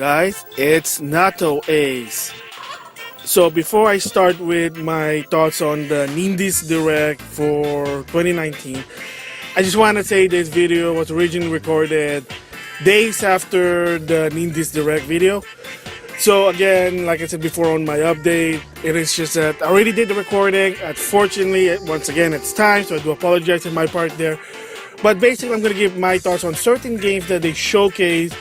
guys, it's NautoAce. So before I start with my thoughts on the Nindies Direct for 2019, I just want to say this video was originally recorded days after the Nindies Direct video. So again, like I said before on my update, it is just that I already did the recording. Unfortunately, once again, it's time, so I do apologize on my part there. But basically, I'm going to give my thoughts on certain games that they showcase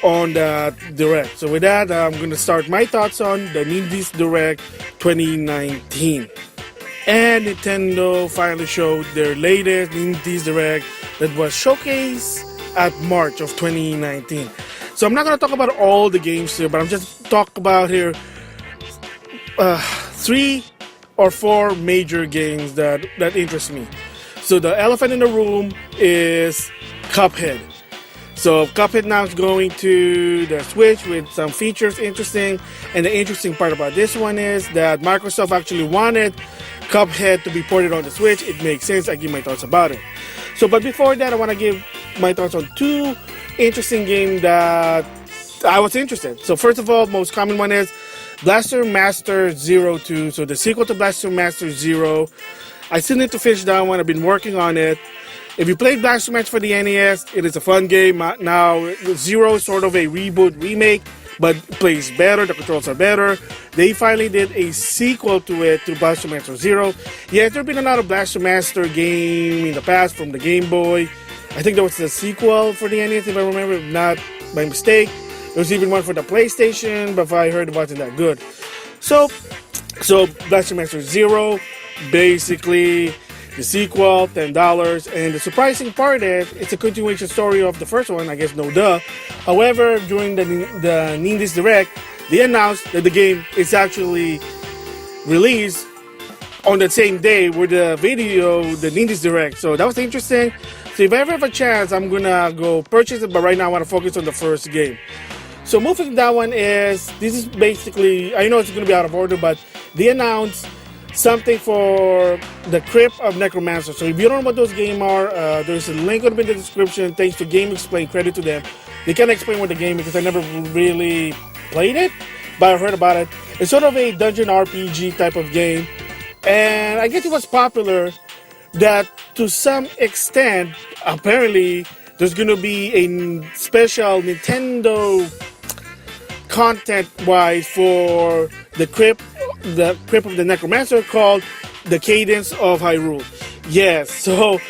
on the Direct. So with that, I'm going to start my thoughts on the Nindies Direct 2019. And Nintendo finally showed their latest Nindies Direct that was showcased at March of 2019. So I'm not going to talk about all the games here, but I'm just talk about here 3 or 4 major games that interest me. So the elephant in the room is Cuphead. So Cuphead now is going to the Switch with some features interesting. And the interesting part about this one is that Microsoft actually wanted Cuphead to be ported on the Switch. It makes sense. I give my thoughts about it. So, but before that, I want to give my thoughts on 2 interesting games that I was interested. So first of all, most common one is Blaster Master Zero 2. So the sequel to Blaster Master Zero. I still need to finish that one. I've been working on it. If you played Blaster Master for the NES, it is a fun game. Now, Zero is sort of a reboot remake, but it plays better. The controls are better. They finally did a sequel to it, to Blaster Master Zero. Yeah, there have been a lot of Blaster Master game in the past from the Game Boy. I think there was a sequel for the NES, if I remember, if not by mistake. There was even one for the PlayStation, but I heard it wasn't that good. So Blaster Master Zero, basically the sequel, $10. And the surprising part is it's a continuation story of the first one, I guess no duh. However, during the Nindies Direct, they announced that the game is actually released on the same day with the video, the Nindies Direct. So that was interesting. So if I ever have a chance, I'm gonna go purchase it, but right now I want to focus on the first game. So moving to that one this is basically, I know it's gonna be out of order, but they announced something for the Crypt of Necromancer. So if you don't know what those games are, there's a link in the description. Thanks to Game Explain, credit to them. They can explain what the game is because I never really played it, but I heard about it. It's sort of a dungeon RPG type of game, and I guess it was popular that to some extent, apparently, there's going to be a special Nintendo content-wise for the Crypt of the Necromancer called the Cadence of Hyrule. Yes, so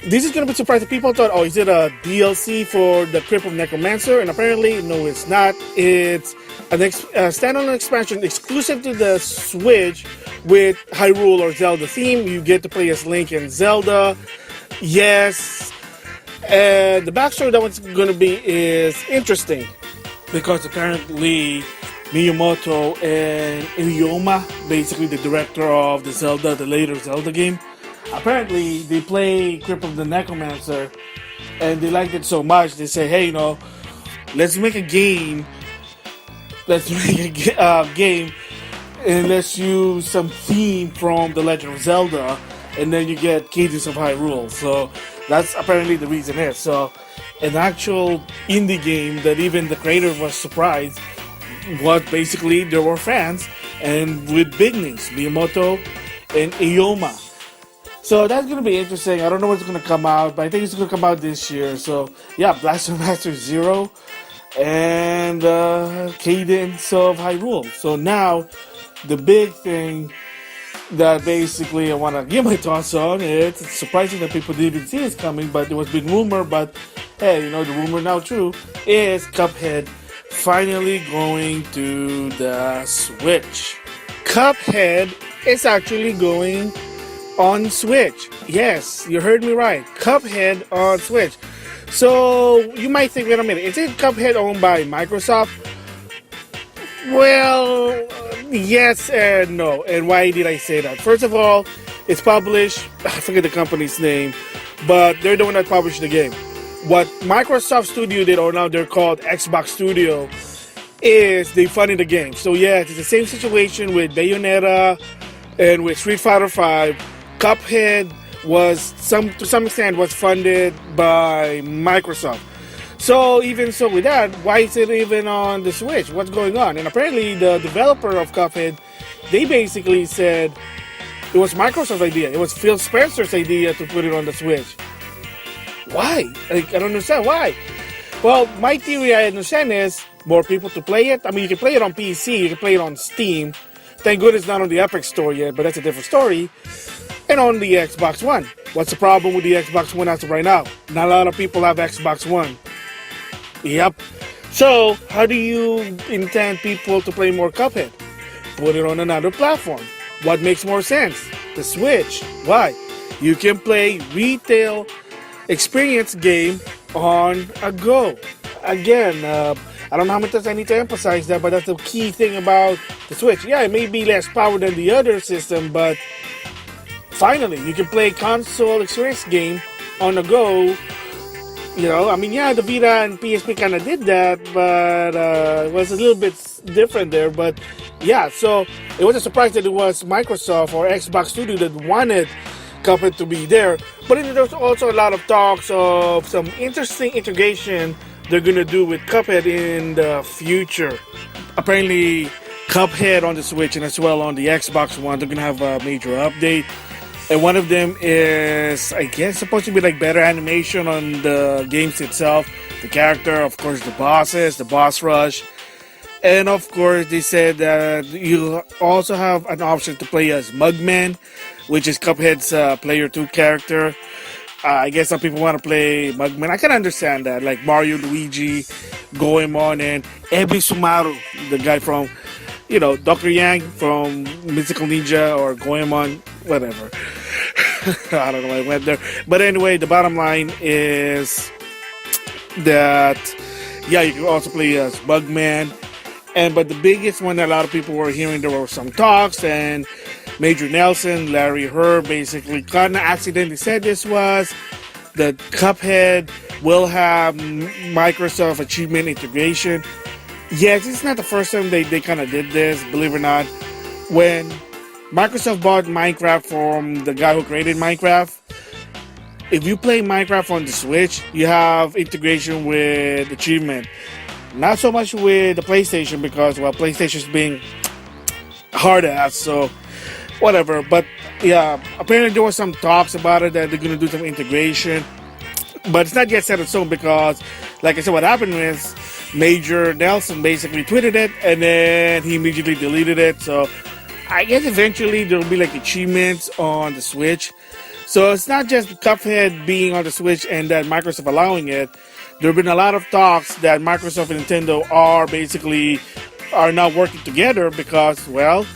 this is going to be surprising. People thought, oh, is it a DLC for the Crypt of Necromancer? And apparently, no, it's not. It's a standalone expansion exclusive to the Switch with Hyrule or Zelda theme. You get to play as Link and Zelda. Yes. And the backstory that one's going to be is interesting because apparently Miyamoto and Aoyama, basically the director of the later Zelda game, apparently they play Crypt of the Necromancer and they liked it so much they say, hey, let's make a game. Let's make a game and let's use some theme from The Legend of Zelda, and then you get Cadence of Hyrule. So that's apparently the reason is. So an actual indie game that even the creator was surprised was basically there were fans and with big names, Miyamoto and Aoyama. So that's going to be interesting. I don't know what's going to come out, but I think it's going to come out this year. So yeah, Blaster Master Zero and Cadence of Hyrule. So now the big thing that basically I want to give my thoughts on, it's surprising that people didn't even see this coming, but there was been rumor, but hey, the rumor now true, is Cuphead finally going to the Switch. Cuphead is actually going on Switch. Yes, you heard me right. Cuphead on Switch. So you might think, wait a minute, is it Cuphead owned by Microsoft? Well, yes and no. And why did I say that? First of all, it's published, I forget the company's name, but they're the one that published the game. What Microsoft Studio did, or now they're called Xbox Studio, is they funded the game. So yeah, it's the same situation with Bayonetta and with Street Fighter V. Cuphead was to some extent was funded by Microsoft. So even so with that, why is it even on the Switch? What's going on? And apparently the developer of Cuphead, they basically said it was Microsoft's idea. It was Phil Spencer's idea to put it on the Switch. Why? Like, I don't understand why. Well, my theory I understand is more people to play it. I mean, you can play it on PC, you can play it on Steam. Thank goodness it's not on the Epic Store yet, but that's a different story. And on the Xbox One. What's the problem with the Xbox One as of right now? Not a lot of people have Xbox One. Yep. So, how do you intend people to play more Cuphead? Put it on another platform. What makes more sense? The Switch. Why? You can play retail experience game on a go. Again, I don't know how much I need to emphasize that, but that's the key thing about the Switch. Yeah, it may be less power than the other system, but finally, you can play console experience game on the go. You know, I mean, yeah, the Vita and PSP kind of did that, but it was a little bit different there. But yeah, so it was a surprise that it was Microsoft or Xbox Studio that wanted Cuphead to be there. But then there's also a lot of talks of some interesting integration they're going to do with Cuphead in the future. Apparently, Cuphead on the Switch and as well on the Xbox One, they're going to have a major update. And one of them is, I guess, supposed to be like better animation on the games itself. The character, of course, the bosses, the boss rush. And of course, they said that you also have an option to play as Mugman, which is Cuphead's player 2 character. I guess some people want to play Mugman. I can understand that, like Mario, Luigi, Goemon, and Ebi Sumaru, the guy from, you know, Dr. Yang from Mystical Ninja or Goemon, whatever. I don't know why I went there. But anyway, the bottom line is that, yeah, you can also play as Bugman. But the biggest one that a lot of people were hearing, there were some talks, and Major Nelson, Larry Herb, basically kind of accidentally said this was that Cuphead will have Microsoft Achievement integration. Yes, it's not the first time they kind of did this, believe it or not. When Microsoft bought Minecraft from the guy who created Minecraft, if you play Minecraft on the Switch, you have integration with Achievement. Not so much with the PlayStation because, well, PlayStation's being hard ass, so whatever. But yeah, apparently there was some talks about it that they're going to do some integration. But it's not yet set in stone because, like I said, what happened is Major Nelson basically tweeted it and then he immediately deleted it. So I guess eventually there will be like achievements on the Switch. So it's not just Cuphead being on the Switch and that Microsoft allowing it. There have been a lot of talks that Microsoft and Nintendo are not working together because, well,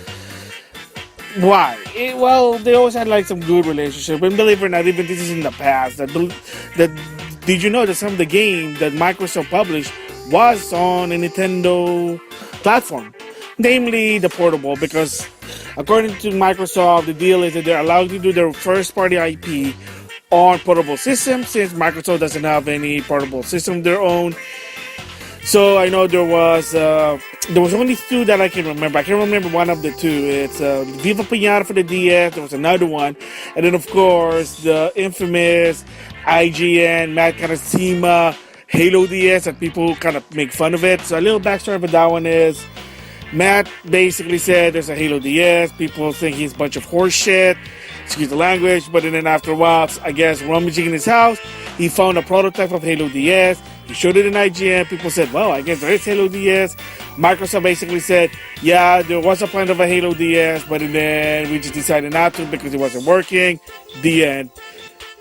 why? Well, they always had like some good relationship. And believe it or not, even this is in the past. That did you know that some of the game that Microsoft published was on a Nintendo platform, namely the portable? Because according to Microsoft, the deal is that they're allowed to do their first-party IP on portable systems since Microsoft doesn't have any portable system of their own. So I know there was only two that I can remember. I can remember one of the two. It's Viva Pinata for the DS. There was another one, and then of course the infamous IGN Matt Canasima Halo DS that people kind of make fun of it. So a little backstory about that one is Matt basically said there's a Halo DS. People think he's a bunch of horse shit. Excuse the language. But then after a while, I guess rummaging in his house, he found a prototype of Halo DS. He showed it in IGN. People said, well, I guess there is Halo DS. Microsoft basically said, yeah, there was a plan of a Halo DS, but then we just decided not to because it wasn't working. The end.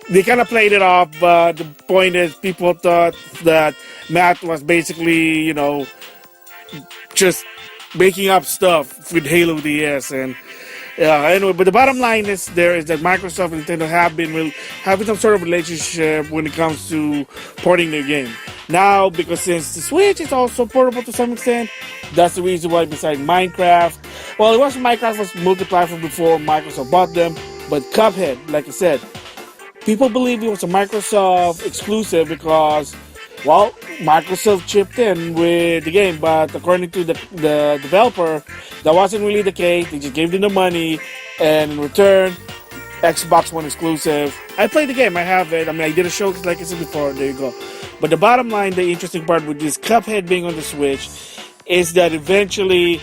They kind of played it off, but the point is people thought that Matt was basically, you know, just making up stuff with Halo DS. And anyway, but the bottom line is that Microsoft and Nintendo have been having some sort of relationship when it comes to porting their game. Now, because since the Switch is also portable to some extent, that's the reason why besides Minecraft, well, it wasn't Minecraft was multi-platform before Microsoft bought them, but Cuphead, like I said, people believe it was a Microsoft exclusive because, well, Microsoft chipped in with the game, but according to the developer, that wasn't really the case. They just gave them the money, and in return, Xbox One exclusive. I played the game. I have it. I mean, I did a show, like I said before. There you go. But the bottom line, the interesting part with this Cuphead being on the Switch is that eventually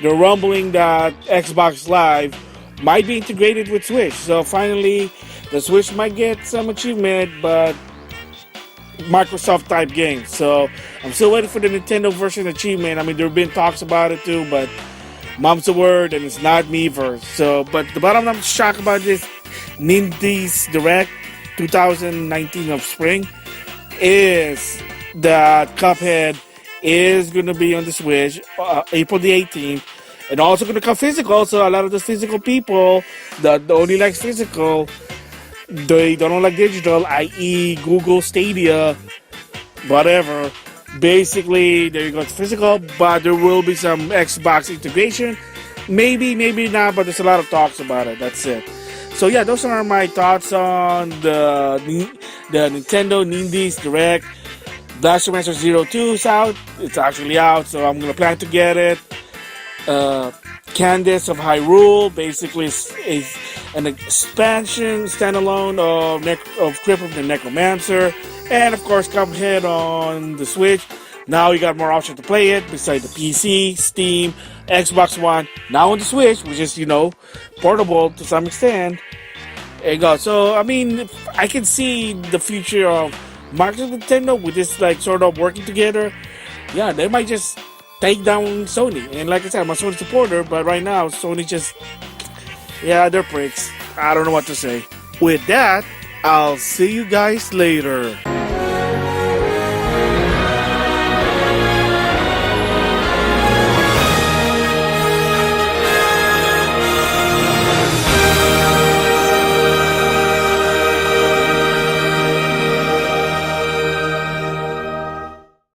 the rumbling that Xbox Live might be integrated with Switch. So finally, the Switch might get some achievement, but Microsoft type games. So I'm still waiting for the Nintendo version achievement. I mean, there have been talks about it too, but mom's the word, and it's not me verse. So, but the bottom line I'm shocked about this Nindies Direct 2019 of Spring is that Cuphead is going to be on the Switch April the 18th, and also going to come physical. So a lot of the physical people that only likes physical, they don't like digital, i.e. Google Stadia, whatever. Basically, there you go, it's physical, but there will be some Xbox integration. Maybe, maybe not, but there's a lot of talks about it. That's it. So yeah, those are my thoughts on the Nintendo Nindies Direct. Blaster Master 02 is out. It's actually out, so I'm going to plan to get it. Cadence of Hyrule basically is an expansion, standalone of Crypt of the Necromancer. And of course, Cuphead on the Switch. Now you got more options to play it besides the PC, Steam, Xbox One. Now on the Switch, which is, portable to some extent. There you go. So, I mean, I can see the future of Microsoft and Nintendo with this, sort of working together. Yeah, they might just take down Sony. And like I said, I'm a Sony supporter, but right now, Sony just, they're pricks. I don't know what to say. With that, I'll see you guys later.